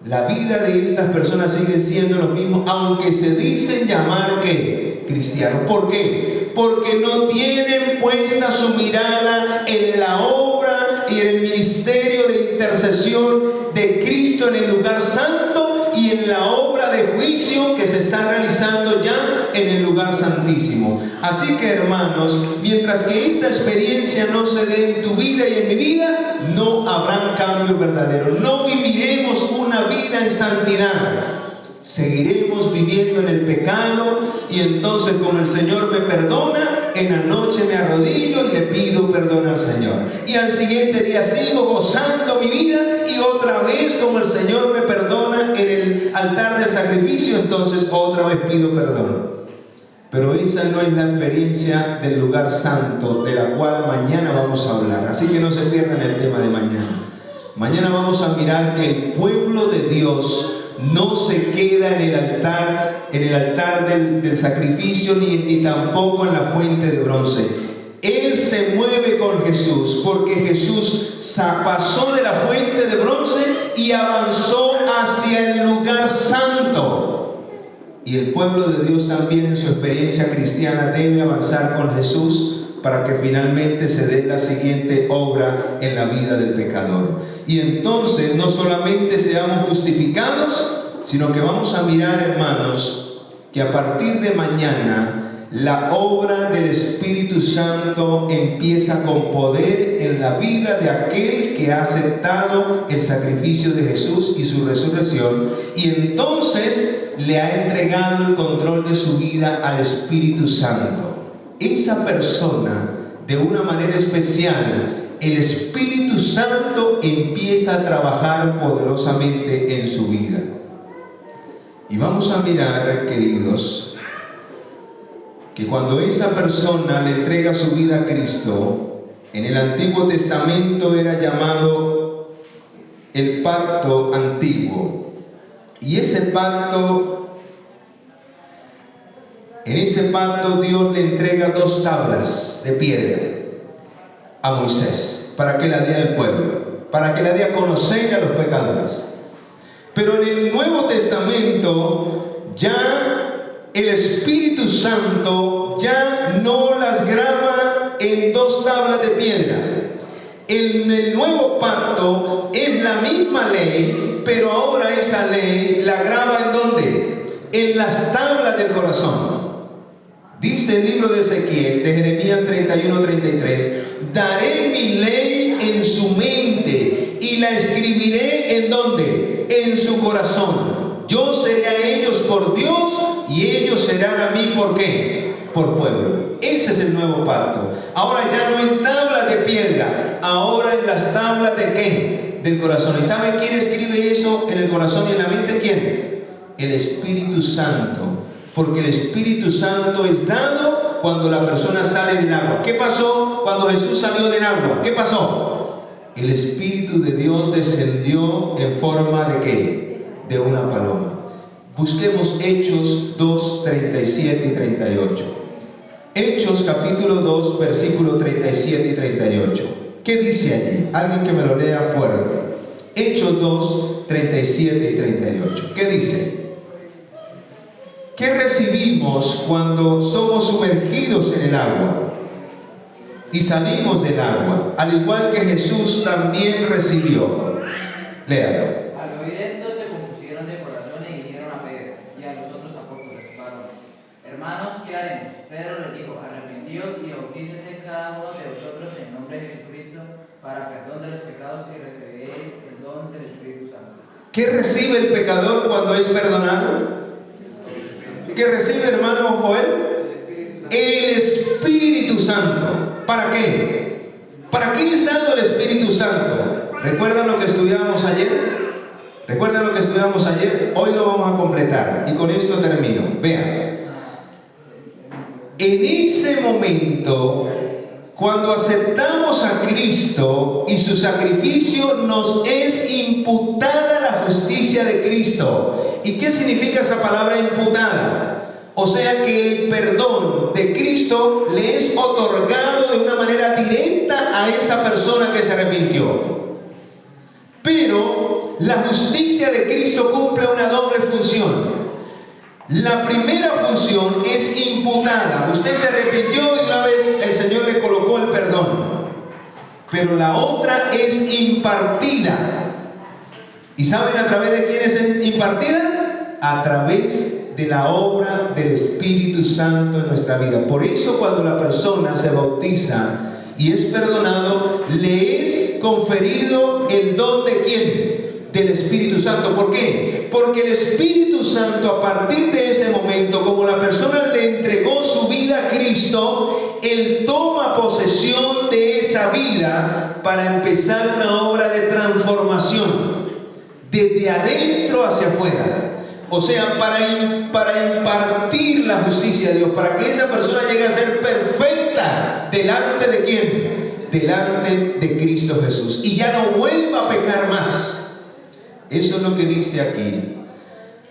La vida de estas personas sigue siendo lo mismo, aunque se dicen llamar ¿qué? Cristianos. ¿Por qué? Porque no tienen puesta su mirada en la obra y en el ministerio de intercesión de Cristo en el lugar santo y en la obra de juicio que se está realizando ya en el lugar santísimo. Así que, hermanos, mientras que esta experiencia no se dé en tu vida y en mi vida, no habrán cambio verdadero. No viviremos una vida en santidad. Seguiremos viviendo en el pecado, y entonces, como el Señor me perdona, en la noche me arrodillo y le pido perdón al Señor. Y al siguiente día sigo gozando mi vida, y otra vez, como el Señor me perdona en el altar del sacrificio, entonces otra vez pido perdón. Pero esa no es la experiencia del lugar santo, de la cual mañana vamos a hablar. Así que no se pierdan el tema de mañana. Mañana vamos a mirar que el pueblo de Dios no se queda en el altar del sacrificio, ni tampoco en la fuente de bronce. Él se mueve con Jesús, porque Jesús pasó de la fuente de bronce y avanzó hacia el lugar santo. Y el pueblo de Dios también, en su experiencia cristiana, debe avanzar con Jesús para que finalmente se dé la siguiente obra en la vida del pecador. Y entonces no solamente seamos justificados, sino que vamos a mirar, hermanos, que a partir de mañana la obra del Espíritu Santo empieza con poder en la vida de aquel que ha aceptado el sacrificio de Jesús y su resurrección, y entonces le ha entregado el control de su vida al Espíritu Santo. Esa persona, de una manera especial, el Espíritu Santo empieza a trabajar poderosamente en su vida. Y vamos a mirar, queridos, que cuando esa persona le entrega su vida a Cristo, en el Antiguo Testamento era llamado el pacto antiguo. Y ese pacto, en ese pacto Dios le entrega 2 tablas de piedra a Moisés para que la dé al pueblo, para que la dé a conocer a los pecadores. Pero en el Nuevo Testamento ya el Espíritu Santo ya no las graba en 2 tablas de piedra. En el nuevo pacto es la misma ley, pero ahora esa ley la graba ¿en dónde? En las tablas del corazón. Dice el libro de Ezequiel, de Jeremías 31:33, daré mi ley en su mente y la escribiré ¿en dónde? En su corazón. Yo seré a ellos por Dios y ellos serán a mí ¿por qué? Por pueblo. Ese es el nuevo pacto. Ahora ya no en tablas de piedra, ahora en las tablas de ¿qué? Del corazón. ¿Y saben quién escribe eso en el corazón y en la mente? ¿Quién? El Espíritu Santo. Porque el Espíritu Santo es dado cuando la persona sale del agua. ¿Qué pasó cuando Jesús salió del agua? ¿Qué pasó? El Espíritu de Dios descendió en forma ¿de qué? De una paloma. Busquemos Hechos 2, 37 y 38. Hechos capítulo 2, versículo 37 y 38. ¿Qué dice allí? Alguien que me lo lea fuerte. Hechos 2, 37 y 38. ¿Qué dice? ¿Qué recibimos cuando somos sumergidos en el agua y salimos del agua? Al igual que Jesús también recibió. Léalo.
Al oír esto se compusieron de corazón y dijeron a Pedro y a los otros apóstoles, varones: Hermanos, ¿qué haremos? Pedro les dijo: Arrepentíos y bautícese cada uno de vosotros en nombre de Jesucristo para perdón de los pecados y recibiréis el don del Espíritu Santo.
¿Qué recibe el pecador cuando es perdonado? ¿Qué recibe, hermano Joel? El Espíritu Santo. ¿Para qué? ¿Para qué es dado el Espíritu Santo? ¿Recuerdan lo que estudiábamos ayer? ¿Recuerdan lo que estudiábamos ayer? Hoy lo vamos a completar y con esto termino. Vean. En ese momento, cuando aceptamos a Cristo y su sacrificio, nos es imputada la justicia de Cristo. ¿Y qué significa esa palabra imputada? O sea que el perdón de Cristo le es otorgado de una manera directa a esa persona que se arrepintió. Pero la justicia de Cristo cumple una doble función. La primera función es imputada. Usted se arrepintió y una vez el Señor le colocó el perdón. Pero la otra es impartida. ¿Y saben a través de quién es impartida? A través de la obra del Espíritu Santo en nuestra vida. Por eso cuando la persona se bautiza y es perdonado, le es conferido el don ¿de quién? Del Espíritu Santo. ¿Por qué? Porque el Espíritu Santo, a partir de ese momento, como la persona le entregó su vida a Cristo, Él toma posesión de esa vida para empezar una obra de transformación desde adentro hacia afuera. O sea, para impartir la justicia de Dios, para que esa persona llegue a ser perfecta delante de quién, delante de Cristo Jesús, y ya no vuelva a pecar más. Eso es lo que dice aquí.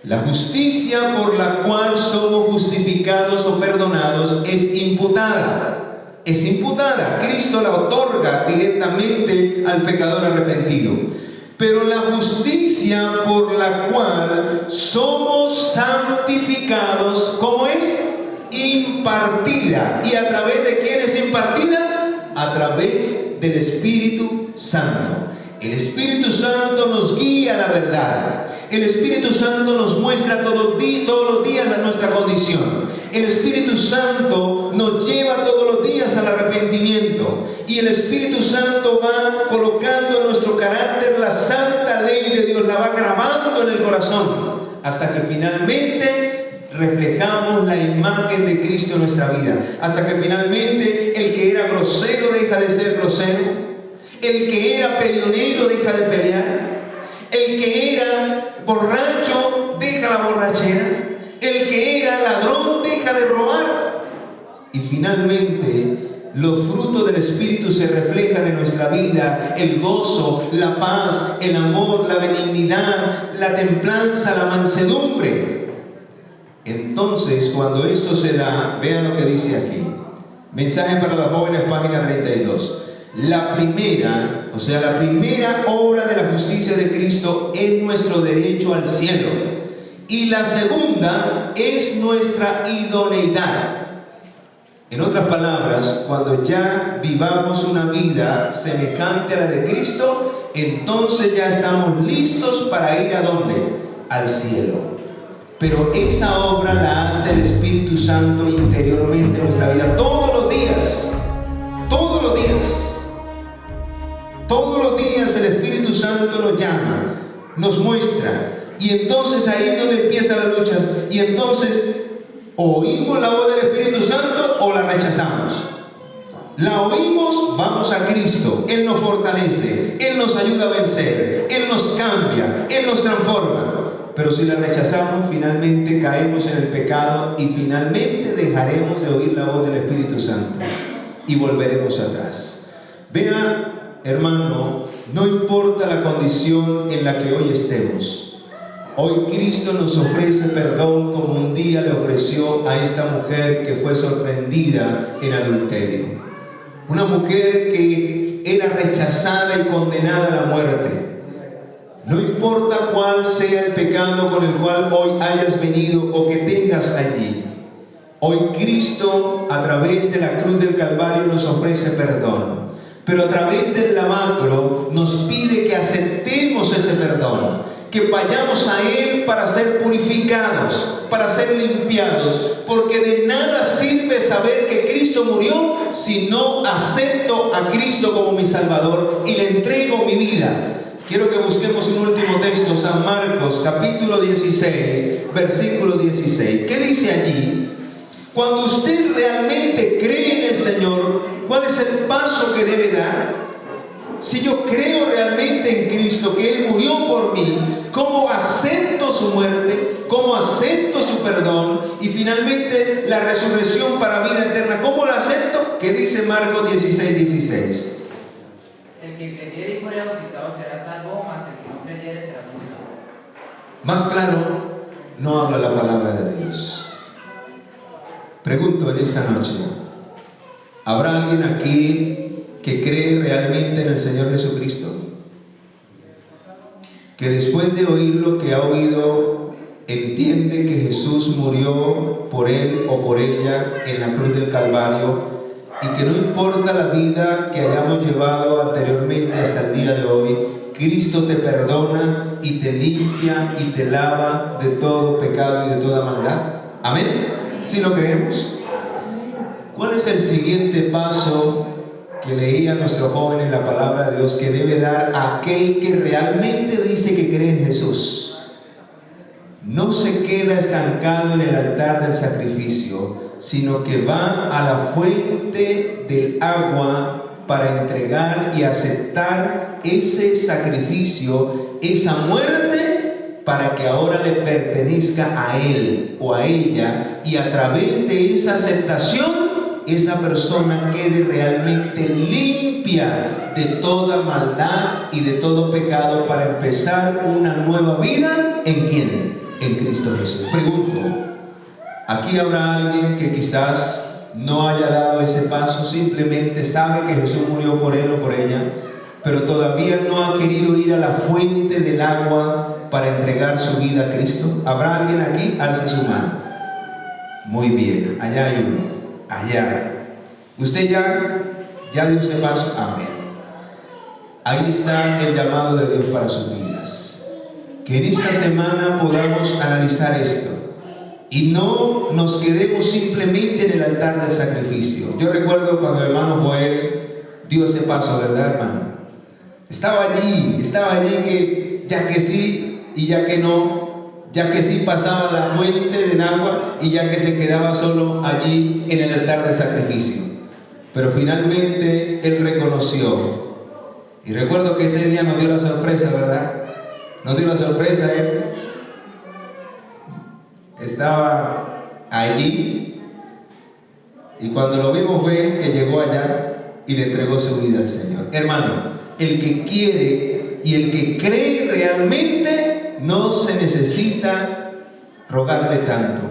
La justicia por la cual somos justificados o perdonados es imputada. Es imputada. Cristo la otorga directamente al pecador arrepentido. Pero la justicia por la cual somos santificados, ¿cómo es? Impartida. ¿Y a través de quién es impartida? A través del Espíritu Santo. El Espíritu Santo nos guía a la verdad. El Espíritu Santo nos muestra todos los días nuestra condición. El Espíritu Santo nos lleva todos los días al arrepentimiento. Y el Espíritu Santo va colocando en nuestro carácter la santa ley de Dios, la va grabando en el corazón, hasta que finalmente reflejamos la imagen de Cristo en nuestra vida. Hasta que finalmente el que era grosero deja de ser grosero. El que era peleonero deja de pelear. El que era borracho deja la borrachera. El que era ladrón deja de robar. Y finalmente los frutos del Espíritu se reflejan en nuestra vida: el gozo, la paz, el amor, la benignidad, la templanza, la mansedumbre. Entonces, cuando esto se da, vean lo que dice aquí. Mensaje para los jóvenes, página 32. La primera obra de la justicia de Cristo es nuestro derecho al cielo. Y la segunda es nuestra idoneidad. En otras palabras, cuando ya vivamos una vida semejante a la de Cristo, entonces ya estamos listos para ir ¿a dónde? Al cielo. Pero esa obra la hace el Espíritu Santo interiormente en nuestra vida todos los días. Todos los días. Todos los días el Espíritu Santo nos llama, nos muestra. Y entonces ahí es donde empieza la lucha. Y entonces oímos la voz del Espíritu Santo o la rechazamos. La oímos, vamos a Cristo. Él nos fortalece, Él nos ayuda a vencer, Él nos cambia, Él nos transforma. Pero si la rechazamos, finalmente caemos en el pecado y finalmente dejaremos de oír la voz del Espíritu Santo y volveremos atrás. Vea, hermano, no importa la condición en la que hoy estemos. Hoy Cristo nos ofrece perdón como un día le ofreció a esta mujer que fue sorprendida en adulterio. Una mujer que era rechazada y condenada a la muerte. No importa cuál sea el pecado con el cual hoy hayas venido o que tengas allí. Hoy Cristo, a través de la cruz del Calvario, nos ofrece perdón. Pero a través del lavacro nos pide que aceptemos ese perdón, que vayamos a Él para ser purificados, para ser limpiados, porque de nada sirve saber que Cristo murió si no acepto a Cristo como mi Salvador y le entrego mi vida. Quiero que busquemos un último texto, San Marcos, capítulo 16, versículo 16. ¿Qué dice allí? Cuando usted realmente cree en el Señor, ¿cuál es el paso que debe dar? Si yo creo realmente en Cristo, que Él murió por mí, ¿cómo acepto su muerte? ¿Cómo acepto su perdón? Y finalmente la resurrección para vida eterna, ¿cómo la acepto? ¿Qué dice Marcos 16, 16?
El que creyere y fuere bautizado será salvo, mas el que no creyere será condenado.
Más claro, no habla la palabra de Dios. Pregunto en esta noche, ¿habrá alguien aquí que cree realmente en el Señor Jesucristo? Que después de oír lo que ha oído, entiende que Jesús murió por él o por ella en la cruz del Calvario, y que no importa la vida que hayamos llevado anteriormente hasta el día de hoy, Cristo te perdona y te limpia y te lava de todo pecado y de toda maldad. ¿Amén? ¿Sí lo creemos? ¿Cuál es el siguiente paso que leía nuestro joven en la palabra de Dios que debe dar aquel que realmente dice que cree en Jesús? No se queda estancado en el altar del sacrificio, sino que va a la fuente del agua para entregar y aceptar ese sacrificio, esa muerte, para que ahora le pertenezca a él o a ella, y a través de esa aceptación esa persona quede realmente limpia de toda maldad y de todo pecado para empezar una nueva vida. ¿En quién? En Cristo Jesús. Pregunto, ¿aquí habrá alguien que quizás no haya dado ese paso? Simplemente sabe que Jesús murió por él o por ella, pero todavía no ha querido ir a la fuente del agua para entregar su vida a Cristo. ¿Habrá alguien aquí? Alce su mano. Muy bien, allá hay uno. Allá. ¿Usted ya dio ese paso? Amén. Ahí está el llamado de Dios para sus vidas. Que en esta semana podamos analizar esto y no nos quedemos simplemente en el altar del sacrificio. Yo recuerdo cuando el hermano Joel dio ese paso, ¿verdad, hermano? Estaba allí que ya que sí y ya que no, ya que sí pasaba la fuente del agua y ya que se quedaba solo allí en el altar de sacrificio. Pero finalmente él reconoció, y recuerdo que ese día nos dio la sorpresa, ¿verdad? Nos dio la sorpresa, él estaba allí, y cuando lo vimos fue que llegó allá y le entregó su vida al Señor. Hermano, el que quiere y el que cree realmente, no se necesita rogarle tanto.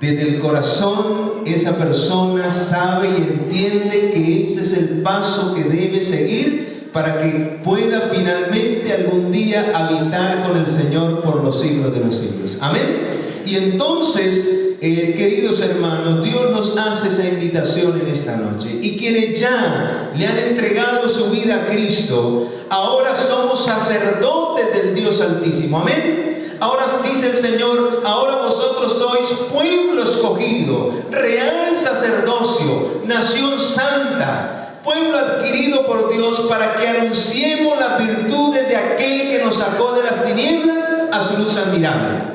Desde el corazón esa persona sabe y entiende que ese es el paso que debe seguir para que pueda finalmente algún día habitar con el Señor por los siglos de los siglos. Amén. Y entonces, queridos hermanos, Dios nos hace esa invitación en esta noche. Y quienes ya le han entregado su vida a Cristo, ahora somos sacerdotes del Dios Altísimo. Amén. Ahora dice el Señor, ahora vosotros sois pueblo escogido, real sacerdocio, nación santa, pueblo adquirido por Dios, para que anunciemos las virtudes de aquel que nos sacó de las tinieblas a su luz admirable.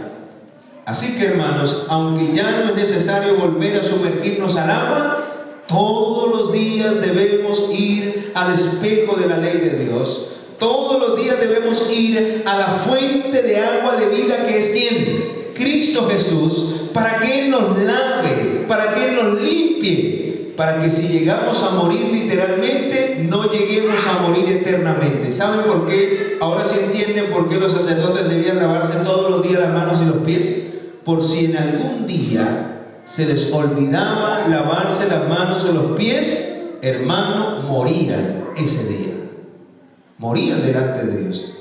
Así que, hermanos, aunque ya no es necesario volver a sumergirnos al agua, todos los días debemos ir al espejo de la ley de Dios. Todos los días debemos ir a la fuente de agua de vida, que es ¿quién? Cristo Jesús, para que Él nos lave, para que Él nos limpie, para que si llegamos a morir literalmente, no lleguemos a morir eternamente. ¿Saben por qué? Ahora sí entienden por qué los sacerdotes debían lavarse todos los días las manos y los pies. Por si en algún día se les olvidaba lavarse las manos o los pies, hermano, morían ese día. Morían delante de Dios.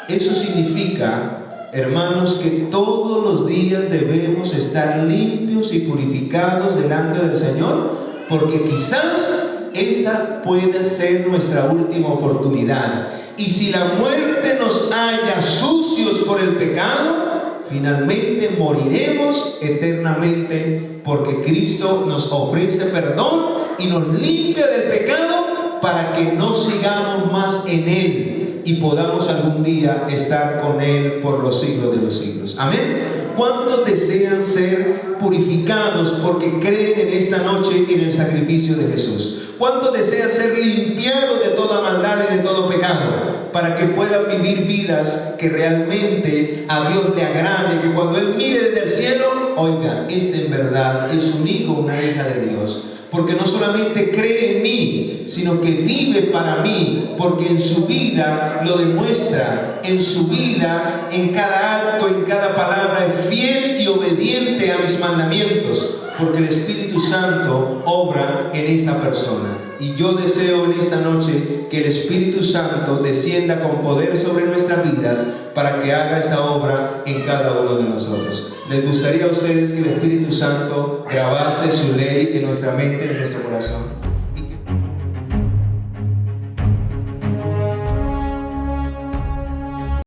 Eso significa, hermanos, que todos los días debemos estar limpios y purificados delante del Señor, porque quizás esa pueda ser nuestra última oportunidad. Y si la muerte nos halla sucios por el pecado, finalmente moriremos eternamente, porque Cristo nos ofrece perdón y nos limpia del pecado, para que no sigamos más en Él y podamos algún día estar con Él por los siglos de los siglos. Amén. ¿Cuántos desean ser purificados porque creen en esta noche en el sacrificio de Jesús? ¿Cuántos desean ser limpiados de toda maldad y de todo pecado, para que puedan vivir vidas que realmente a Dios le agrade, que cuando Él mire desde el cielo, oiga, este en verdad es un hijo, una hija de Dios? porque no solamente cree en mí, sino que vive para mí, porque en su vida lo demuestra, en su vida, en cada acto, en cada palabra, es fiel y obediente a mis mandamientos, porque el Espíritu Santo obra en esa persona. Y yo deseo en esta noche que el Espíritu Santo descienda con poder sobre nuestras vidas para que haga esa obra en cada uno de nosotros. ¿Les gustaría a ustedes que el Espíritu Santo grabase su ley en nuestra mente, en nuestro corazón?